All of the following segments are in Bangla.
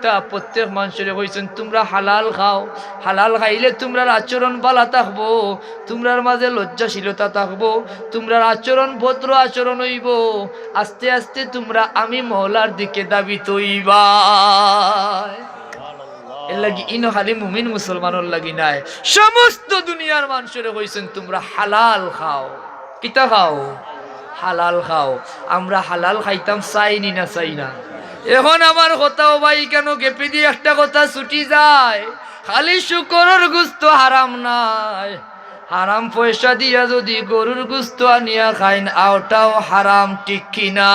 কিতা প্রত্যেক মানুষের হইছেন তোমরা হালাল খাও, হালাল খাইলে তোমরার আচরণ ভালো থাকবো, তোমরার মাঝে লজ্জাশীলতা থাকবো, তোমরার আচরণ ভদ্র আচরণ হইব, আস্তে আস্তে তোমরা আমি মওলার দিকে দাবিত হইবা। এর লাগি ইনো খালি মুমিন মুসলমানের লাগি নাই, সমস্ত দুনিয়ার মানুষের হইছেন তোমরা হালাল খাও। কিতা খাও? হালাল খাও। আমরা হালাল খাইতাম চাইনি না চাই না। এখন আমার কথাও ভাই কেন গেপে দিয়ে একটা কথা ছুটি যায়, খালি শুকরের গোশত হারাম নাই, হারাম পয়সা দিয়া যদি গরুর গোশত আনিয়া খাইন আওটাও হারাম, ঠিক কিনা?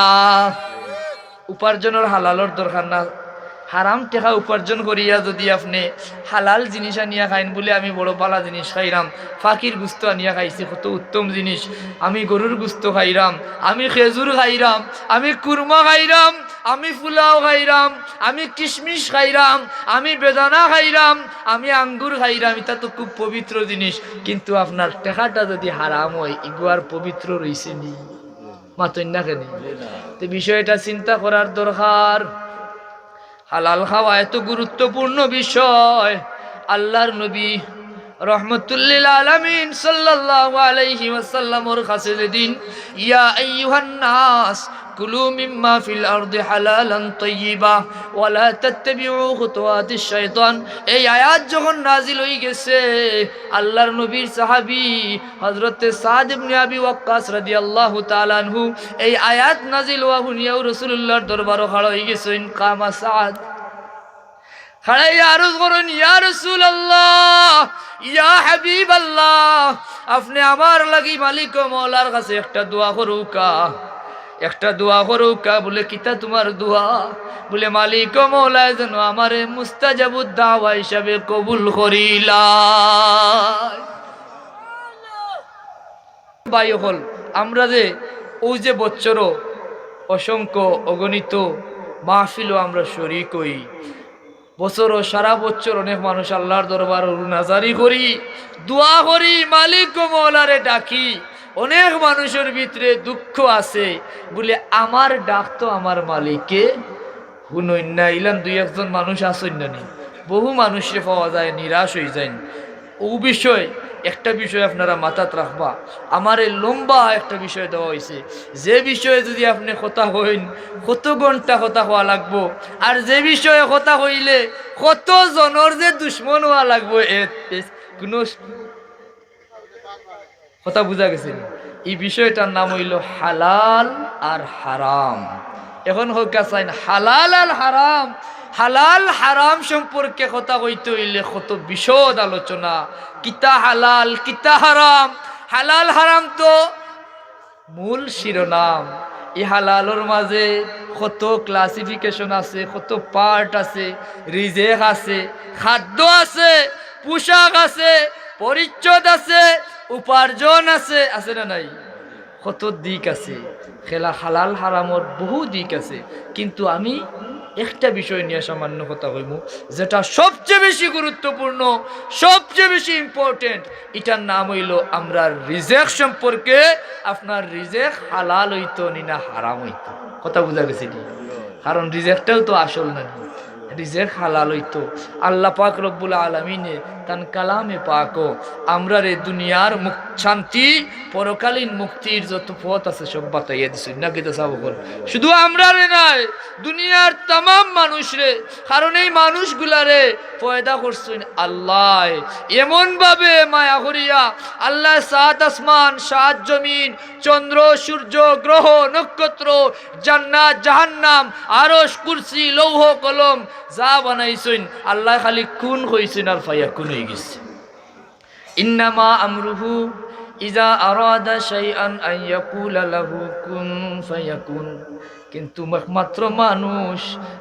উপার্জনের হালালর দরকার না, হারাম টাকা উপার্জন করিয়া যদি আপনি হালাল জিনিস আনিয়া খাইন বলে আমি বড় পালা জিনিস খাইলাম, ফাঁকির গুস্ত আনিয়া খাইছি কত উত্তম জিনিস, আমি গরুর গুস্ত খাইলাম, আমি খেজুর খাইলাম, আমি কুরমা খাইলাম, আমি ফুলাও খাইলাম, আমি কিশমিশ খাইলাম, আমি বেদানা খাইলাম, আমি আঙ্গুর খাইলাম, এটা তো খুব পবিত্র জিনিস, কিন্তু আপনার টাকাটা যদি হারাম হয় ইগুয়ার পবিত্র রইছে নি? মাতই না কেন? তো বিষয়টা চিন্তা করার দরকার। হালাল খাওয়া এত গুরুত্বপূর্ণ বিষয়। আল্লাহর নবী রহমতুল্লিল আলামিন সাল্লাল্লাহু আলাইহি ওয়াসাল্লামের কাছে যেদিন ইয়া আইয়ুহান নাস কুলু মিম্মা ফিল আরদি হালালান তাইয়্যিবা ওয়া লা তাত্তাবিউ খুতুওয়াতিশ শাইতান, এই আয়াত যখন নাজিল হয়ে গেছে, আল্লাহর নবীর সাহাবী হযরত সাদ ইবনে আবি ওয়াক্কাস রাদিয়াল্লাহু তাআলা আনহু এই আয়াত নাজিল হওয়া শুনিয়াও রাসূলুল্লাহর দরবারে খাড়া হয়ে গেছেন। কামা সাদ খাড়াই আরজ করেন, ইয়া রাসূলুল্লাহ, ইয়া হাবিবাল্লাহ, আপনি আমার লাগি মালিক ও মওলার কাছে একটা দোয়া করুকা, একটা দোয়া করুকা। বলে কিতা তোমার দোয়া? বলে মালিক ও মওলা যেন আমারে মুস্তাজাবুদ দাওয়া হিসাবে কবুল করিলা। ভাই হল আমরা যে ওই যে বছরও অসংখ্য অগণিত মাহফিলও আমরা শরীক হই, বছরও সারা বছর অনেক মানুষ আল্লাহর দরবার নাজারি করি, দোয়া করি, মালিক ও মওলারে ডাকি। অনেক মানুষের ভিতরে দুঃখ আছে বলে আমার ডাক তো আমার মালিককে শুনইন না, ইলান দুই একজন মানুষ আসেন না, বহু মানুষে পাওয়া যায় নিরাশ হয়ে যায়। ও বিষয় একটা বিষয় আপনারা মাথাত রাখবা, আমার এই লম্বা একটা বিষয় দেওয়া হয়েছে, যে বিষয়ে যদি আপনি কথা হইন কত ঘন্টা কথা হওয়া লাগবো, আর যে বিষয়ে কথা হইলে কত জনের যে দুশ্মন হওয়া লাগবো, কোনো কথা বুঝা গেছে? এই বিষয়টার নাম হইল হালাল আর হারাম। এখন হোক চাইন হালাল আর হারাম, হালাল হারাম সম্পর্কে কথা কইতে হইলে কত বিশদ আলোচনা, কিতা হালাল কিতা হারাম। হালাল হারাম তো মূল শিরোনাম। এই হালালের মাঝে কত ক্লাসিফিকেশন আছে, কত পার্ট আছে, রিজেক আছে, খাদ্য আছে, পোশাক আছে, পরিচ্ছদ আছে, উপার্জন আছে, আছে না নাই? কত দিক আছে। খেলা হালাল হারামর বহু দিক আছে, কিন্তু আমি একটা বিষয় নিয়ে সামান্য কথা কইব, যেটা সবচেয়ে বেশি গুরুত্বপূর্ণ, সবচেয়ে বেশি ইম্পর্টেন্ট। এটার নাম হইল আমরা রিজেক সম্পর্কে। আপনার রিজেক হালাল হইতো না হারাম হইতো, কথা বুঝা গেছে? কারণ রিজেকটাও তো আসল না, রিজেক হালাল হইতো। আল্লাহ পাক রব্বুল আলামিনে তান কালামে পাকো আমরা রে দুনিয়ার শান্তি, পরকালীন মুক্তির যত পথ আছে সব বাতাইয়া দিছে না, কিন্তু শুধু আমরা রে নাই, দুনিয়ার তাম মানুষ রে। কারণ এই মানুষগুলারে পয়দা করছেন আল্লাহ এমন ভাবে মায়া করিয়া। আল্লাহ সাত আসমান, সাত জমিন, চন্দ্র সূর্য গ্রহ নক্ষত্র, জান্নাত জাহান্নাম, আরশ কুরসি লৌহ কলম যা বানাইছেন, আল্লাহ খালি কুন কইছেন আর ফায়াকুন হয়ে গেছে। ইন্নামা আমরুহু ইজা আরাদা শাইআন আন ইয়াকুলা লাহু কুন ফায়াকুন। কিন্তু একমাত্র মানুষ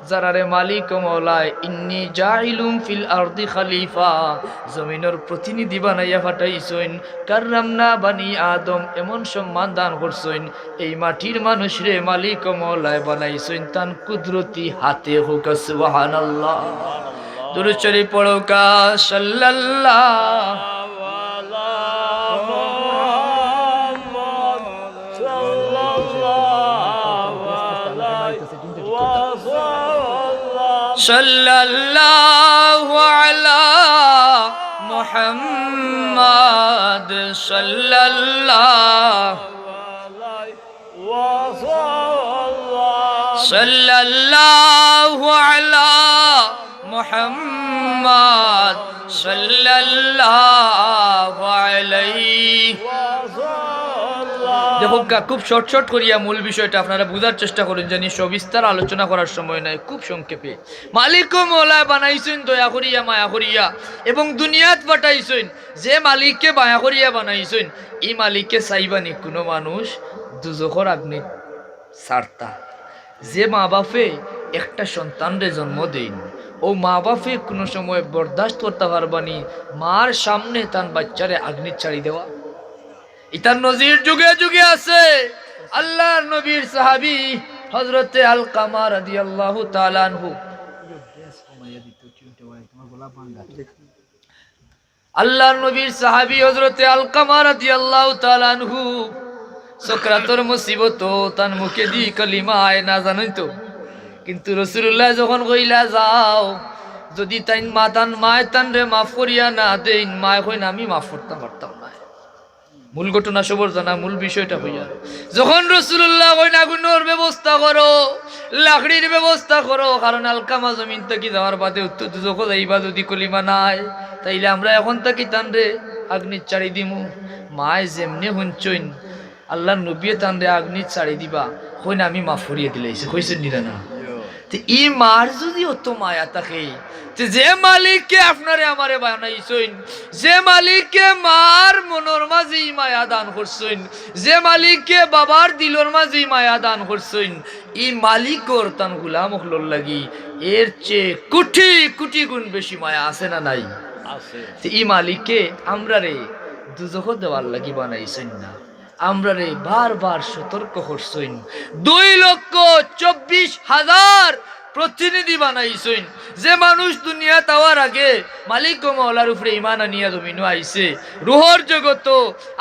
যারা রে মালিক ও মওলা ইন্নী জাইলুম ফিল আরদি খলিফা, জমিনের প্রতিনিধি বানাইয়া পাঠাইছেন, কাররামনা বানি আদম, এমন সম্মান দান করছেন, এই মাটির মানুষ রে মালিক ও মওলা বানাইছেন তান কুদরতি হাতে। হোক সুবহানাল্লাহ। দুরূদ শরীফ পড়ো কা সাল্লাল্লাহু সাল্লাল্লাহু আলা মুহাম্মাদ সাল্লাল্লাহু আলা মুহাম্মাদ সাল্লাল্লাহু আলাইহি। দেখো খুব শর্ট শর্ট করিয়া মূল বিষয়টা আপনারা বুঝার চেষ্টা করেন, জানি সবিস্তার আলোচনা করার সময় নাই, খুব সংক্ষেপে। মালিক ও মৌলা বানাইছেন দয়া করিয়া মায়া করিয়া এবং দুনিয়াত পাঠাইছেন। যে মালিককে মায়া করিয়া বানাইছেন এই মালিককে চাইবানি কোনো মানুষ দুজখর আগ্নি সারতা। যে মা বাপে একটা সন্তানরে জন্ম দেন ও মা বাপে কোনো সময় বরদাস্ত করতে পারবানি মার সামনে তার বাচ্চারে আগ্নি ছাড়ি দেওয়া। ইতার নজির যুগে যুগে আছে। আল্লাহর নবীর সাহাবী হযরতে আলকামা রাদিয়াল্লাহু তাআলা আনহু, আল্লাহর নবীর সাহাবী হযরতে আলকামা রাদিয়াল্লাহু তাআলা আনহু সকরাতর মুসিবত তার মুখে দি কলিমা আয় না জানেন তো, কিন্তু রাসূলুল্লাহ যখন কইলা যাও যদি তাই মাতান মায় তান রে মাফ করিয়া না দেন, মায় কইন আমি মাফ করতে পারতাম না। মূল ঘটনা সবর জানা, মূল বিষয়টা হইয়া যখন রাসূলুল্লাহ কইন আগুনের ব্যবস্থা করো, লাকড়ির ব্যবস্থা করো, কারণ আলকামা জমিন থেকে যাওয়ার বাদে উত্তর দুজক যাইবা যদি কলিমা নাই তাইলে আমরা এখন থাকি তান রে আগ্নি চাড়ি দিমু। মায় যেমনি হুঞ্চইন আল্লাহর নবী তান রে আগ্নি চাড়ি দিবা কইন আমি মাফ করিয়া দিলাইছে, কইছেন নিরা না? ই মার যদি অত মায়া থাকে, যে মালিককে আপনারে আমারে বানাইছেন, যে মালিককে মার মনের মাঝে মায়া দান করছেন, যে মালিককে বাবার দিলর মাঝে মায়া দান করছেন, ই মালিকর তান গোলাম হলর লাগি এর চেয়ে কোটি কোটি গুণ বেশি মায়া আছে না নাই? আছে। ই মালিককে আমরা রে দুজখ দেওয়ার লাগি বানাইছেন না, আমরা রে বারবার সতর্ক করছেন। 2,24,000 প্রতিনিধি বানাইছেন। যে মানুষ দুনিয়া তাওয়ার আগে মালিক ও মাওলার উপরে ঈমান আনিয়া জমিন আইছে, রূহর জগত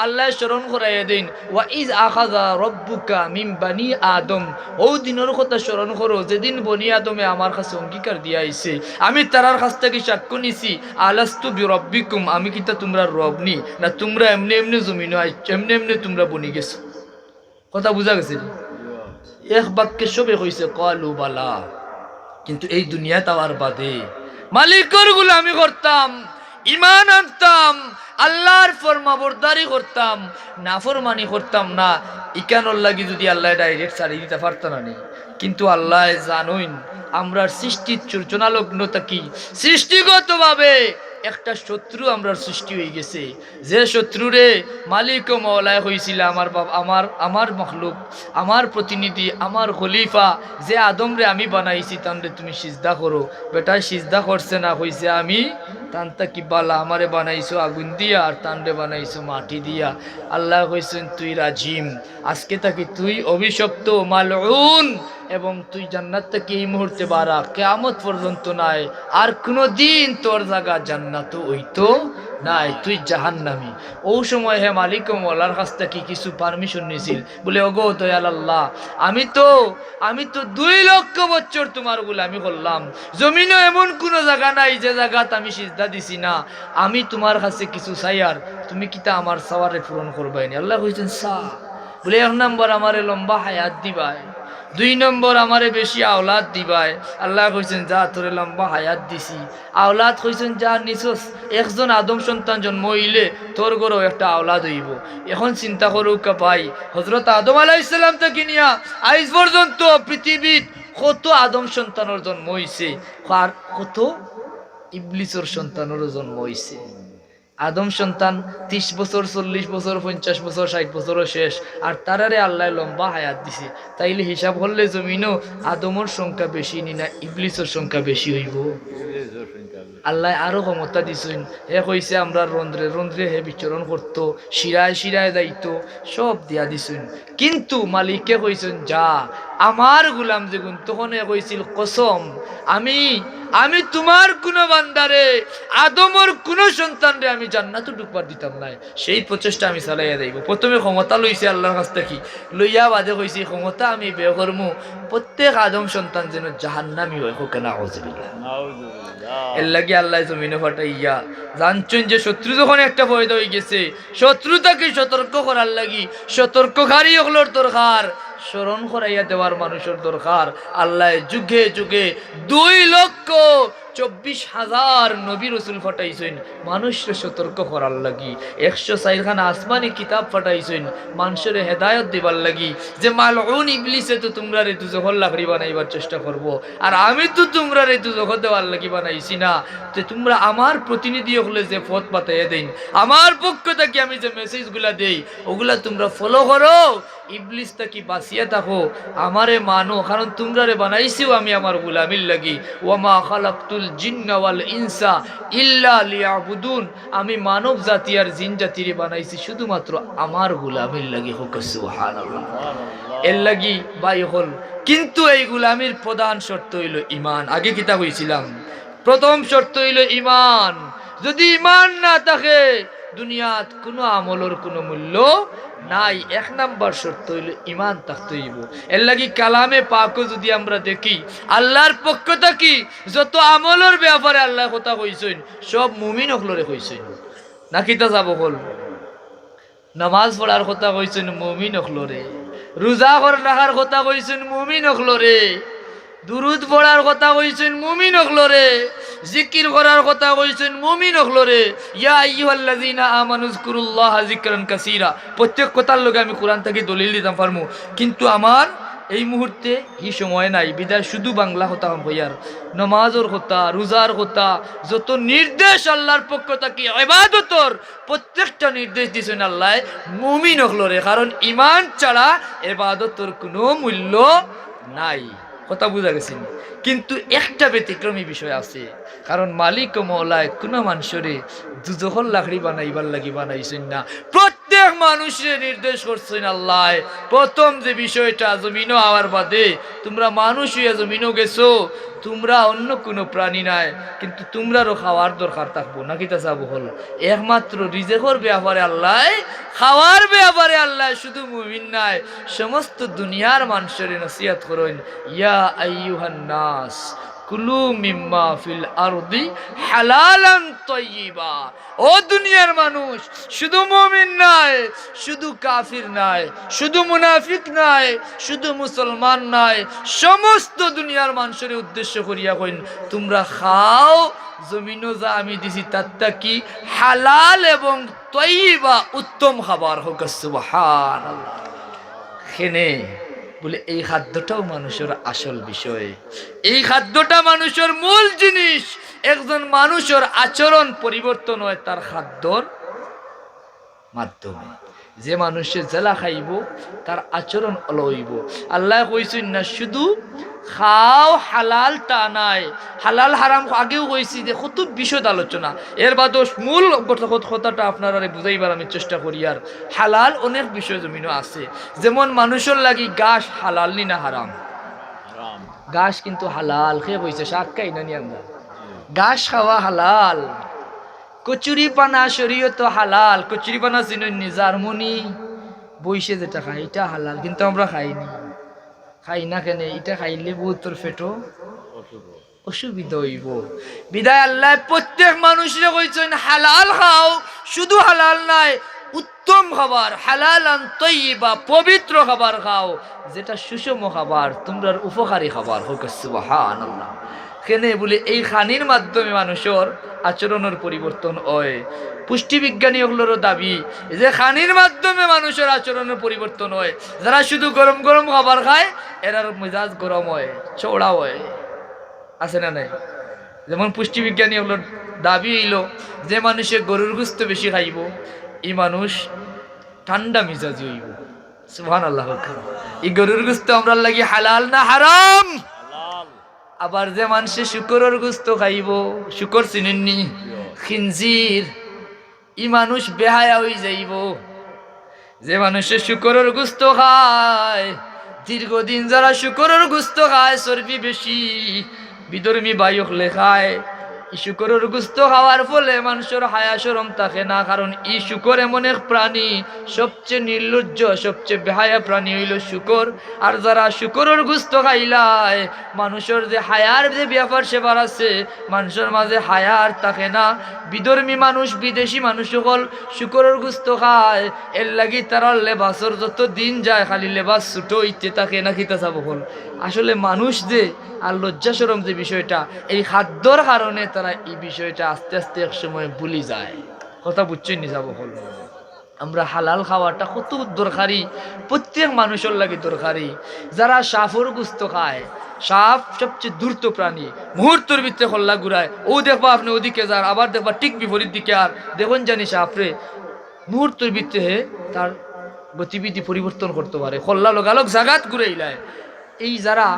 আল্লাহ স্মরণ করাইয়া দেন, ওয়া ইজ আখাযা রাব্বুকা মিন বানি আদম, ও দিনের কথা স্মরণ করো যেদিন বনি আদমে আমার কাছে অঙ্গীকার দিয়া আইছে, আমি তারার কাছ থেকে সাক্ষ্য নিছি আলাস্তু বিরাব্বিকুম, আমি কি তা তোমরা রব নি না তোমরা এমনি এমনি জমিন আইছ, এমনি এমনি তোমরা বনি গেছো। কথা বুঝা গেছে? এক বাক্যে সবে কইছে ক্বালু বালা। কিন্তু এই দুনিয়া তাওয়ার বাদে মালিকর গোলামি করতাম, ঈমান আনতাম, আল্লাহর ফরমাবরদারি করতাম, নাফরমানি করতাম না, ইকানোর লাগি যদি আল্লাহ ডাইরেক্ট ছাড়ি দিতে পারত না নি। কিন্তু আল্লাহ জানুন আমরার সৃষ্টির চর্চনালগ্ন থাকি সৃষ্টিগতভাবে একটা শত্রু আমরার সৃষ্টি হয়ে গেছে। যে শত্রুরে মালিক ও মওলায় হয়েছিল আমার বাবা, আমার মখলুক, আমার প্রতিনিধি, আমার খলিফা, যে আদমরে আমি বানাইছি তানরে তুমি সিজদা করো, বেটা সিজদা করছে না, হয়েছে আমি তানতা কি বালা আমারে বানাইছো আগুন দিয়া আর তানরে বানাইছো মাটি দিয়া। আল্লাহ কইছেন তুই রাজিম, আজকে তাকে তুই অভিশপ্ত মালউন, এবং তুই জান্নাত থেকে এই মুহূর্তে বারা কিয়ামত পর্যন্ত নাই, আর কোনো দিন তোর জায়গা জান্নাত হইতো নাই, তুই জাহান্নামী। ওই সময় হে মালিক ও মওলার কাছ থেকে কিছু পারমিশন নিছিল, বলে ওগো দয়াল আল্লাহ আমি তো 2 লক্ষ বছর তোমার গোলামি করলাম, জমিনে এমন কোনো জায়গা নাই যে জায়গাত আমি সিজদা দিছি না, আমি তোমার কাছে কিছু চাই আর তুমি কিতা আমার চাওয়ারে পূরণ করবাইনি। আল্লাহ কইছেন সা, বলে 1 নম্বর আমারে লম্বা হায়াত দিবাই, 2 নম্বর আমারে বেশি আওলাদ দিবাই। আল্লাহ কইছেন যা তোরে লম্বা হায়াত দিছি, আওলাদ কইছেন যা নিছস, একজন আদম সন্তান জন্ম হইলে তোর গরও একটা আওলাদ হইব। এখন চিন্তা করুক ভাই, হযরত আদম আলাইহিস সালাম থেকে নিয়া আজ পর্যন্ত পৃথিবীত কত আদম সন্তানের জন্ম হইছে, আর কত ইবলিসের সন্তানেরও জন্ম হইছে। আদম সন্তান 30 বছর, 40 বছর, 50 বছর, 60 বছরও শেষ, আর তারারে আল্লাহ লম্বা হায়াত দিছে। তাইলে হিসাব হলে জমিনও আদমের সংখ্যা বেশি নি না ইবলিসের সংখ্যা বেশি হইব? আল্লাহ আরো ক্ষমতা দিছেন। হে কইছে আমরা রন্ধ্রে রন্ধ্রে হে বিচরণ করতো, শিরায় শিরায় যাইতো, সব দিয়া দিছেন। কিন্তু মালিককে কইছেন যা আমার গুলাম যেগুন, তখন এ কইছিল কসম আমি আমি তোমার কোন বান্দারে আদমর কোন সন্তানরে আমি জান্নাতে ঢুকবার দিতাম না। সেই প্রচেষ্টা আমি চালাইয়া যাইব। প্রথমে ক্ষমতা লইছে আল্লাহর কাছ থেকে, লইয়া বাদে কইছি ক্ষমতা আমি বে করমু প্রত্যেক আদম সন্তান যেন জাহান্নামী হয়, হোক না আউযুবিল্লাহ। এর লাগি আল্লাহ জমিনে ফাটাইয়া জানছেন যে শত্রু যখন একটা পয়দা হয়ে গেছে, শত্রুতাকে সতর্ক করার লাগি সতর্ককারী হলোর দরকার, স্মরণ করাইয়া দেওয়ার মানুষের দরকার। আল্লাহ যুগে যুগে 2,24,000 নবী রসুল ফাটাইছেন মানুষকে সতর্ক করার লাগি। 104 খানা আসমানি কিতাব ফাটাইছেন মানুষের হেদায়ত দিবার লাগি, যে মালউন ইবলিসে তো তোমরা রে দুজখর লাকড়ি বানাইবার চেষ্টা করব, আর আমি তো তোমরা রে দুজখর দেওয়ার লাগি বানাইছি না। যে তোমরা আমার প্রতিনিধি হলে যে পথ বাতাইয়া দেন, আমার পক্ষ থেকে আমি যে মেসেজগুলা দেই ওগুলা তোমরা ফলো করো, ইবলিস তাকি বাঁচিয়ে থাকো, আমারে মানো, কারণ তোমরা রে বানাইছিও আমি আমার গোলামির লাগি। ওয়ামা খালাকতুল জিন্না ওয়াল ইনসা ইল্লা লিয়াবুদুন, আমি মানব জাতি আর জিন জাতিরে বানাইছি শুধুমাত্র আমার গোলামির লাগি। হোক সুবহানাল্লাহ। এর লাগি ভাই হল, কিন্তু এই গোলামির প্রধান শর্ত হইল ঈমান। আগে কিতা হইছিলাম, প্রথম শর্ত হইল ঈমান। যদি ঈমান না থাকে দুনিয়াত কোনো আমলের কোনো মূল্য নাই। 1 নাম্বার শর্ত হইল ঈমান থাকতে হইব। এর লাগি কালামে পাকও যদি আমরা দেখি, আল্লাহর পক্ষ থেকে যত আমলের ব্যাপারে আল্লাহ কথা কইছেন সব মুমিন হলরে কইছেন। নাকি তা যাব হল, নামাজ পড়ার কথা কইছেন মুমিন হলরে, রোজা রাখার কথা কইছেন মুমিন হলরে, দুরুদ পড়ার কথা কইছেন মুমিন হলরে, জিকির করার কথা কইছেন মুমিন হলরে। ইয়া আইয়ুহাল্লাযীনা আমানু যকুরুল্লাহা যিকরান কাসীরা, প্রত্যেক কথার লগে আমি কোরআন থেকে দলিল দিতাম পারমু, কিন্তু আমার এই মুহূর্তে এই সময় নাই, বিদায় শুধু বাংলা কথা হইয়ার নামাজের কথা, রোজার কথা, যত নির্দেশ আল্লাহর পক্ষ থেকে ইবাদতর প্রত্যেকটা নির্দেশ দিয়েছেন আল্লাহ মুমিন হলরে, কারণ ঈমান ছাড়া ইবাদতর কোনো মূল্য নাই। কথা বুঝা গেছে। কিন্তু একটা ব্যতিক্রমী বিষয় আছে, কারণ মালিক ও মওলায় কোনো মানুষরে দুজখর লাকড়ি বানাইবার লাগি বানাইছেন না, প্রত্যেক মানুষের নির্দেশ করছেন আল্লাহ। প্রথম যে বিষয়টা, জমিনও আওয়ার বাদে তোমরা মানুষ হইয়া জমিনও গেছো, তোমরা অন্য কোনো প্রাণী নাই, কিন্তু তোমরারও খাওয়ার দরকার থাকবো। নাকি তা চাবো হল একমাত্র রিজেকর ব্যাপারে আল্লাহ, খাওয়ার ব্যাপারে আল্লাহ শুধু মুমিন নাই সমস্ত দুনিয়ার মানুষের নসিহত করেন, ইয়া আইয়ুহান নাস কুলু মিম্মা ফিল আরদি হালালান তাইয়্যিবা। ও দুনিয়ার মানুষ, শুধু মুমিন নাই, শুধু কাফির নাই, শুধু মুনাফিক নাই, শুধু মুসলমান নাই, সমস্ত দুনিয়ার মানুষের উদ্দেশ্য করিয়া কইন তোমরা খাও জমিনও যা আমি দিছি তারটা কি হালাল এবং তাইয়্যিবা, উত্তম খাবার। হোক সুবহানাল্লাহ। খেনে বলে এই খাদ্যটাও মানুষের আসল বিষয়, এই খাদ্যটা মানুষের মূল জিনিস। একজন মানুষের আচরণ পরিবর্তন হয় তার খাদ্যর মাধ্যমে। যে মানুষের জেলা খাইব তার আচরণ অলইব। আল্লাহ কইছেন না শুধু খাও হালাল তা নাই, হালাল হারাম আগেও কইছি যে কত বিশদ আলোচনা। এর বাদও মূল কথাটা আপনারা বুঝাইবার আমি চেষ্টা করি। আর হালাল অনেক বিষয় জমিনও আছে, যেমন মানুষের লাগি গাছ হালাল নি না হারাম? গাছ কিন্তু হালাল। খেয়ে কইছে শাক খাই না নি আমরা, গাছ খাওয়া হালাল। কচুরি পানা শরীয়ত হালাল। কচুরি পানা চিনি জার্মনি বইসে যেটা খাই এটা হালাল, কিন্তু আমরা খাইনি। খাই না কেন? এটা খাইলে বহুতর পেটো অসুবিধা হইব। বিদায় আল্লাহ প্রত্যেক মানুষরে কইছেন হালাল খাও, শুধু হালাল নাই উত্তম খাবার, হালালান তাইয়্যিবা, পবিত্র খাবার খাও, যেটা সুষম খাবার, তোমরার উপকারী খাবার। হোক সুবহানাল্লাহ। কেনে বলে এই খানির মাধ্যমে মানুষের আচরণের পরিবর্তন হয়। পুষ্টিবিজ্ঞানী ওগুলোরও দাবি যে খানির মাধ্যমে মানুষের আচরণের পরিবর্তন হয়। যারা শুধু গরম গরম খাবার খায় এরার মেজাজ গরম হয়, চওড়া হয়, আছে না নাই? যেমন পুষ্টিবিজ্ঞানী ওগুলোর দাবি হইল যে মানুষে গরুর গোশত বেশি খাইব এই মানুষ ঠান্ডা মেজাজি হইব। সুবহানাল্লাহ। এই গরুর গোশত আমরা লাগি হালাল না হারাম? আবার যে মানুষে শুকরের গোস্ত খাইব, শুকর চিনেননি, খিনজির, ই মানুষ বেহায়া হয়ে যাইব। যে মানুষে শুকরের গোস্ত খায়, দীর্ঘদিন যারা শুকরের গোস্ত খায়, চর্বি বেশি, বিধর্মী বায়ুক লেখায়, ই শুকরের গোস্ত খাওয়ার ফলে মানুষের হায়া শরম থাকে না। কারণ ই শুকর এমন এক প্রাণী, সবচেয়ে নির্লজ্জ, সবচেয়ে বেহায়া প্রাণী হইল শুকর। আর যারা শুকরের গোস্ত খাইলায়, মানুষের যে হায়ার যে ব্যাপার সেবার আছে, মানুষের মাঝে হায়ার থাকে না। বিধর্মী মানুষ, বিদেশি মানুষ সকল শুকরের গোস্ত খায়, এর লাগি তারা লেবাসর যত দিন যায় খালি লেবাস ছুটো ইতে থাকে না। খিতা চাব হল আসলে মানুষ যে আর লজ্জা শরম যে বিষয়টা, এই খাদ্যর কারণে তারা এই বিষয়টা আস্তে আস্তে এক সময় ভুলি যায়। কথা বুঝছেন নি যাব হল? আমরা হালাল খাওয়াটা কত দরকারি, প্রত্যেক মানুষের লাগে দরকারি। যারা সাফর গুস্ত খায়, সাপ সবচেয়ে দ্রুত প্রাণী, মুহূর্তের ভিতরে হল্লা ঘুরায়। ও দেখবা আপনি ওদিকে যান, আবার দেখবা ঠিক বিপরীত দিকে, আর দেখুন জানি সাপরে মুহূর্তের ভিতরে তার গতিবিধি পরিবর্তন করতে পারে, হল্লা লোকালোক জাগাত ঘুরাইলায়। এই যারা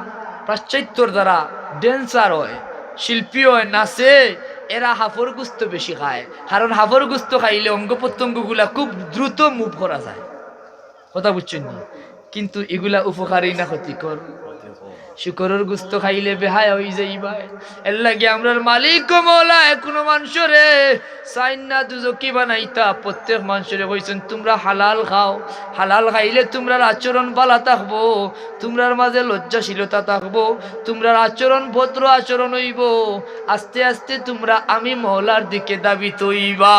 পাশ্চাত্যর যারা ড্যান্সার হয়, শিল্পী হয়, নাচে, এরা হাফর গুস্ত বেশি খায়। কারণ হাফর গুস্ত খাইলে অঙ্গ প্রত্যঙ্গ গুলা খুব দ্রুত মুভ করা যায়। কথা বুঝছেন না? কিন্তু এগুলা উপকারী না ক্ষতিকর? শুকরের গুস্ত খাইলে বেহায়া হয়ে যাইবা। এর লাগে আমরার মালিক মওলা কোনো মানুষরে চাইন না দুজকি বানাইতা। প্রত্যেক মানুষরে কইছেন তোমরা হালাল খাও, হালাল খাইলে তোমরার আচরণ ভালো থাকবো, তোমরার মাঝে লজ্জাশীলতা থাকবো, তোমরার আচরণ ভদ্র আচরণ হইব। আস্তে আস্তে তোমরা আমি মওলার দিকে দাবিত হইবা।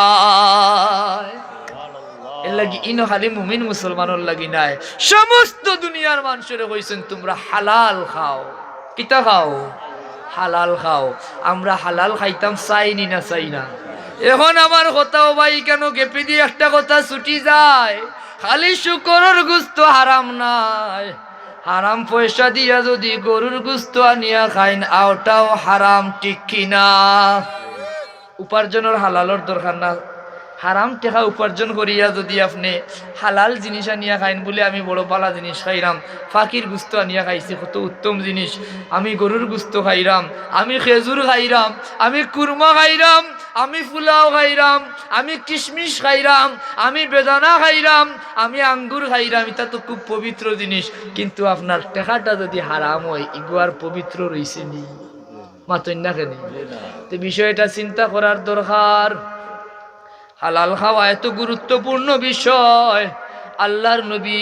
এর লাগি ইনো খালি মুমিন মুসলমানের লাগি নাই, সমস্ত দুনিয়ার মানুষের কইছেন তোমরা হালাল খাও। কিতা খাও? হালাল খাও। আমরা হালাল খাইতাম চাইনি না, চাই না। এখন আমার কথাও ভাই কেন গেপে দিয়ে একটা কথা ছুটি যায়, খালি শুকরের গোস্ত হারাম নাই, হারাম পয়সা দিয়া যদি গরুর গোস্ত আনিয়া খাইন আওটাও হারাম, ঠিক কিনা? উপার্জনের হালালর দরকার না। হারাম টেকা উপার্জন করিয়া যদি আপনি হালাল জিনিস আনিয়া খাইন, বলে আমি বড় পালা জিনিস খাইলাম, ফাঁকির গুস্ত আনিয়া খাইছি, কত উত্তম জিনিস, আমি গরুর গুস্ত খাইলাম, আমি খেজুর খাইলাম, আমি কুরমা খাইলাম, আমি ফুলাও খাইলাম, আমি কিশমিশ খাইলাম, আমি বেদানা খাইলাম, আমি আঙ্গুর খাইলাম, এটা তো খুব পবিত্র জিনিস। কিন্তু আপনার টেকাটা যদি হারাম হয়, ইগুয়ার পবিত্র রইছে নি? মাতন না কেন? তো বিষয়টা চিন্তা করার দরকার। হালাল খাওয়া এত গুরুত্বপূর্ণ বিষয়। আল্লাহর নবী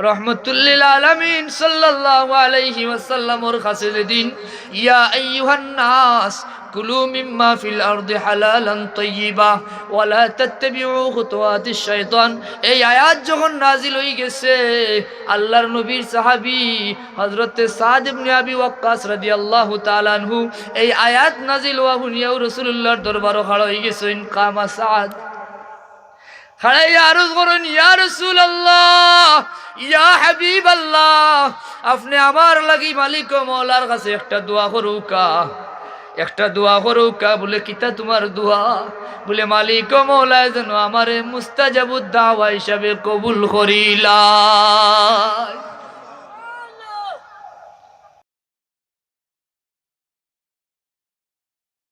রহমতুল্লিল আলামিন সাল্লাল্লাহু আলাইহি ওয়াসাল্লামের কাছে যেদিন ইয়া আইয়ুহান নাস কুলু মিম্মা ফিল আরদি হালালান তাইয়্যিবা ওয়া লা তাত্তাবিউ খুতুওয়াতিশ শাইতান, এই আয়াত যখন নাজিল হয়ে গেছে, আল্লাহর নবীর সাহাবী হযরত সাদ ইবনে আবি ওয়াক্কাস রাদিয়াল্লাহু তাআলা আনহু এই আয়াত নাজিল হওয়া শুনিয়াও রাসূলুল্লাহর দরবারে খাড়া হয়ে গেছেন। কামা সাদ খাড়াই আরজ করেন, ইয়া রাসূলুল্লাহ, ইয়া হাবিবাল্লাহ, আপনি আমার লাগি মালিক ও মওলার কাছে একটা দোয়া করুকা, একটা দোয়া করুকা। বলে কিতা তোমার দোয়া? বলে মালিক ও মওলা যেন আমারে মুস্তাজাবুদ দাওয়া হিসাবে কবুল করিলা।